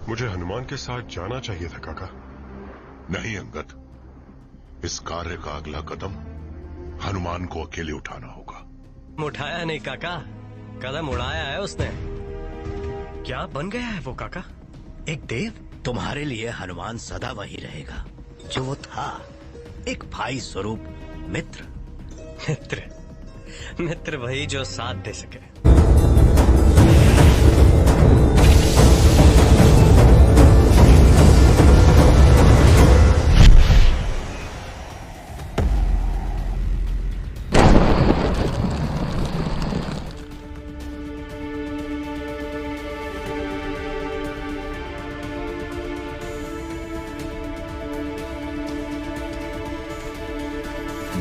मुझे हनुमान के साथ जाना चाहिए था काका। नहीं अंगद, इस कार्य का अगला कदम हनुमान को अकेले उठाना होगा। उठाया नहीं काका, कदम उड़ाया है उसने। क्या बन गया है वो काका? एक देव? तुम्हारे लिए हनुमान सदा वही रहेगा जो वो था, एक भाई स्वरूप मित्र। मित्र वही जो साथ दे सके।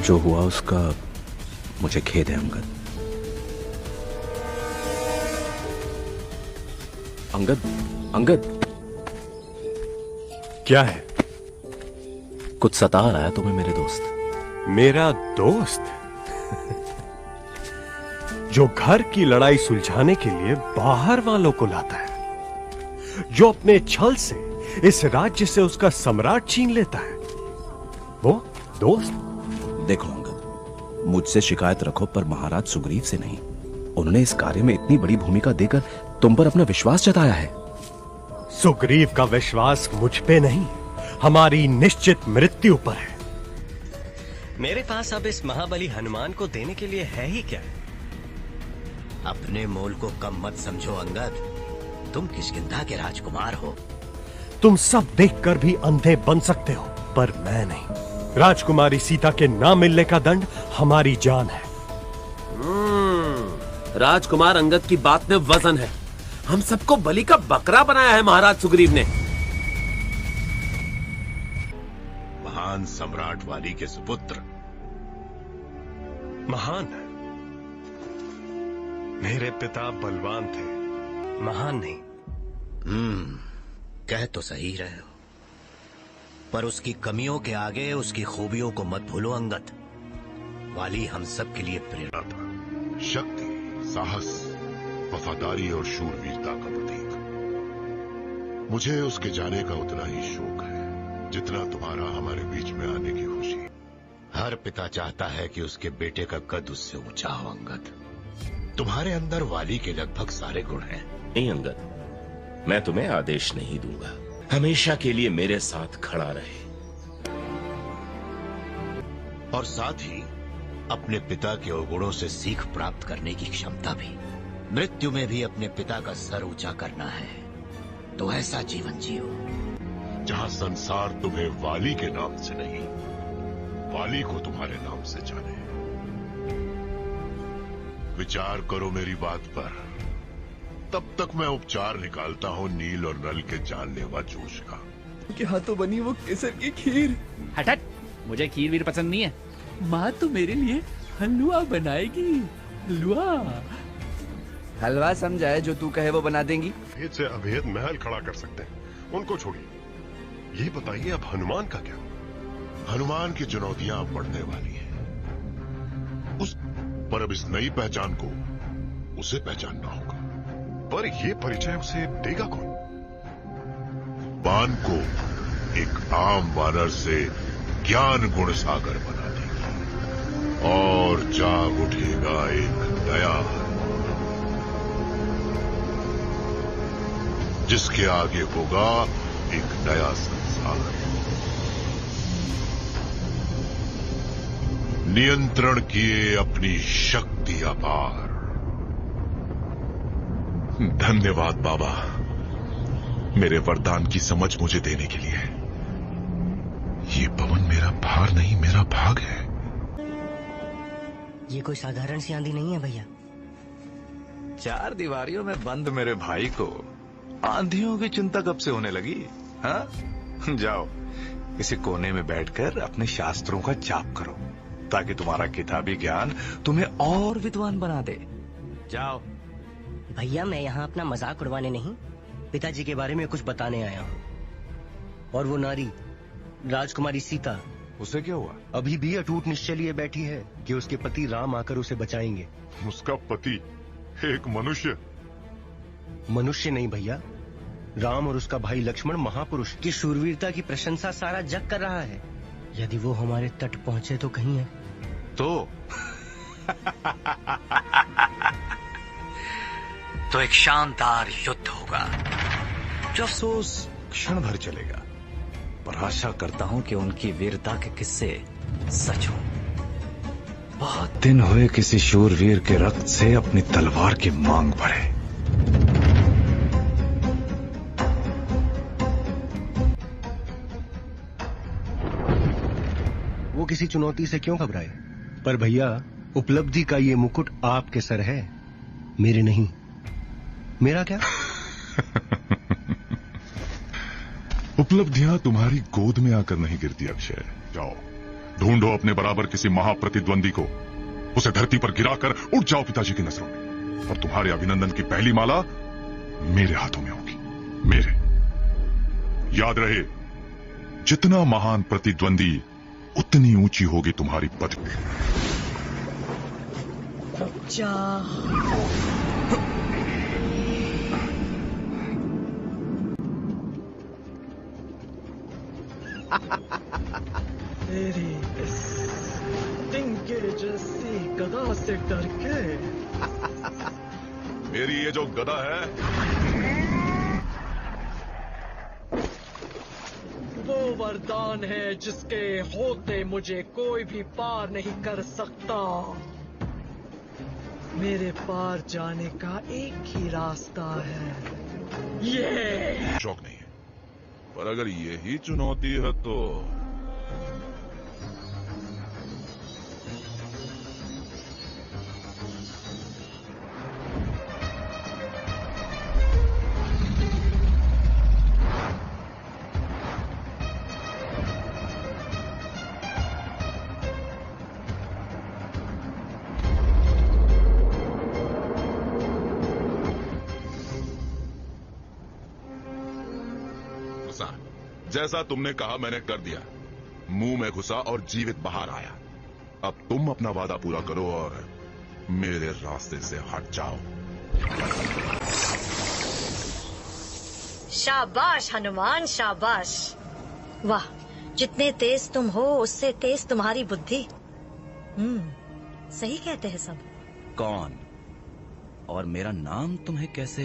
जो हुआ उसका मुझे खेद है अंगद। अंगद, अंगद, क्या है? कुछ सता रहा है तुम्हें मेरे दोस्त? मेरा दोस्त? जो घर की लड़ाई सुलझाने के लिए बाहर वालों को लाता है, जो अपने छल से इस राज्य से उसका सम्राट छीन लेता है, वो दोस्त? देखो अंगद, मुझसे शिकायत रखो पर महाराज सुग्रीव से नहीं। उन्होंने इस कार्य में इतनी बड़ी भूमिका देकर तुम पर अपना विश्वास जताया है। सुग्रीव का विश्वास मुझ पे नहीं, हमारी निश्चित मृत्यु पर है। मेरे पास अब इस महाबली हनुमान को देने के लिए है ही क्या? अपने मोल को कम मत समझो अंगद, तुम किष्किंधा के राजकुमार हो। तुम सब देखकर भी अंधे बन सकते हो, पर मैं नहीं। राजकुमारी सीता के ना मिलने का दंड हमारी जान है। राजकुमार अंगद की बात में वजन है। हम सबको बलि का बकरा बनाया है महाराज सुग्रीव ने। महान सम्राट वाली के सुपुत्र। महान? मेरे पिता बलवान थे। महान नहीं। कह तो सही रहे हो, पर उसकी कमियों के आगे उसकी खूबियों को मत भूलो अंगद। वाली हम सब के लिए प्रेरणा था। शक्ति, साहस, वफादारी और शूरवीरता का प्रतीक। मुझे उसके जाने का उतना ही शौक है जितना तुम्हारा हमारे बीच में आने की खुशी। हर पिता चाहता है कि उसके बेटे का कद उससे ऊंचा हो अंगद। तुम्हारे अंदर वाली के लगभग सारे गुण हैं। नहीं अंगद, मैं तुम्हें आदेश नहीं दूंगा। हमेशा के लिए मेरे साथ खड़ा रहे। और साथ ही अपने पिता के अवगुणों से सीख प्राप्त करने की क्षमता भी। मृत्यु में भी अपने पिता का सर ऊंचा करना है तो ऐसा जीवन जियो जहां संसार तुम्हें वाली के नाम से नहीं, वाली को तुम्हारे नाम से जाने। विचार करो मेरी बात पर, तब तक मैं उपचार निकालता हूँ नील और नल के जानलेवा जोश का। के हाथों बनी वो केसर की खीर। हट, मुझे खीर वीर पसंद नहीं है। माँ तो मेरे लिए हलवा बनाएगी। हलवा समझा है, जो तू कहे वो बना देंगी। भेद से अभेद महल खड़ा कर सकते हैं, उनको छोड़िए। ये बताइए अब हनुमान का क्या? हनुमान की चुनौतियां अब बढ़ने वाली हैं। उस पर अब इस नई पहचान को उसे पहचानना होगा। पर ये परिचय उसे देगा कौन? बान को एक आम वानर से ज्ञान गुण सागर बना देगी और जाग उठेगा एक नया, जिसके आगे होगा एक नया संसार। नियंत्रण किए अपनी शक्ति अपार। धन्यवाद बाबा, मेरे वरदान की समझ मुझे देने के लिए। ये पवन मेरा भार नहीं, मेरा भाग है। ये कोई साधारण सी आंधी नहीं है भैया। 4 दीवारियों में बंद मेरे भाई को आंधियों की चिंता कब से होने लगी? हाँ, जाओ किसी कोने में बैठकर अपने शास्त्रों का जाप करो ताकि तुम्हारा किताबी ज्ञान तुम्हें और विद्वान बना दे। जाओ। भैया मैं यहाँ अपना मजाक उड़वाने नहीं, पिताजी के बारे में कुछ बताने आया हूँ। और वो नारी राजकुमारी सीता, उसे क्या हुआ? अभी भी अटूट निश्चय लिए बैठी है कि उसके पति राम आकर उसे बचाएंगे। उसका पति एक मनुष्य? मनुष्य नहीं भैया, राम और उसका भाई लक्ष्मण महापुरुष की शूरवीरता की प्रशंसा सारा जग कर रहा है। यदि वो हमारे तट पहुंचे तो कहीं है तो एक शानदार युद्ध होगा जो अफसोस क्षण भर चलेगा, पर आशा करता हूं कि उनकी वीरता के किस्से सच हों। बहुत दिन हुए किसी शूरवीर के रक्त से अपनी तलवार की मांग बढ़े। वो किसी चुनौती से क्यों घबराए? पर भैया, उपलब्धि का ये मुकुट आपके सर है, मेरे नहीं। मेरा क्या? उपलब्धियां तुम्हारी गोद में आकर नहीं गिरती अक्षय। जाओ ढूंढो अपने बराबर किसी महाप्रतिद्वंदी को, उसे धरती पर गिराकर उठ जाओ पिताजी की नजरों में, और तुम्हारे अभिनंदन की पहली माला मेरे हाथों में होगी। मेरे। याद रहे, जितना महान प्रतिद्वंदी उतनी ऊंची होगी तुम्हारी पदवी। तेरी इस तिनके जैसी गदा से डर के मेरी ये जो गदा है, वो वरदान है जिसके होते मुझे कोई भी पार नहीं कर सकता। मेरे पार जाने का एक ही रास्ता है, ये। शौक नहीं है, पर अगर यही चुनौती है तो जैसा तुमने कहा मैंने कर दिया। मुंह में घुसा और जीवित बाहर आया। अब तुम अपना वादा पूरा करो और मेरे रास्ते से हट जाओ। शाबाश हनुमान, शाबाश। वाह, जितने तेज तुम हो उससे तेज तुम्हारी बुद्धि। सही कहते हैं सब। कौन? और मेरा नाम तुम्हें कैसे?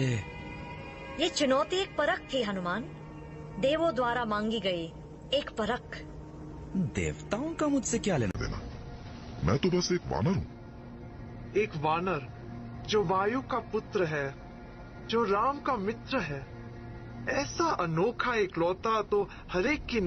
ये चुनौती एक परख थी हनुमान, देवों द्वारा मांगी गई एक परख। देवताओं का मुझसे क्या लेना देना? मैं तो बस एक वानर हूँ। एक वानर जो वायु का पुत्र है, जो राम का मित्र है। ऐसा अनोखा इकलौता तो हर एक की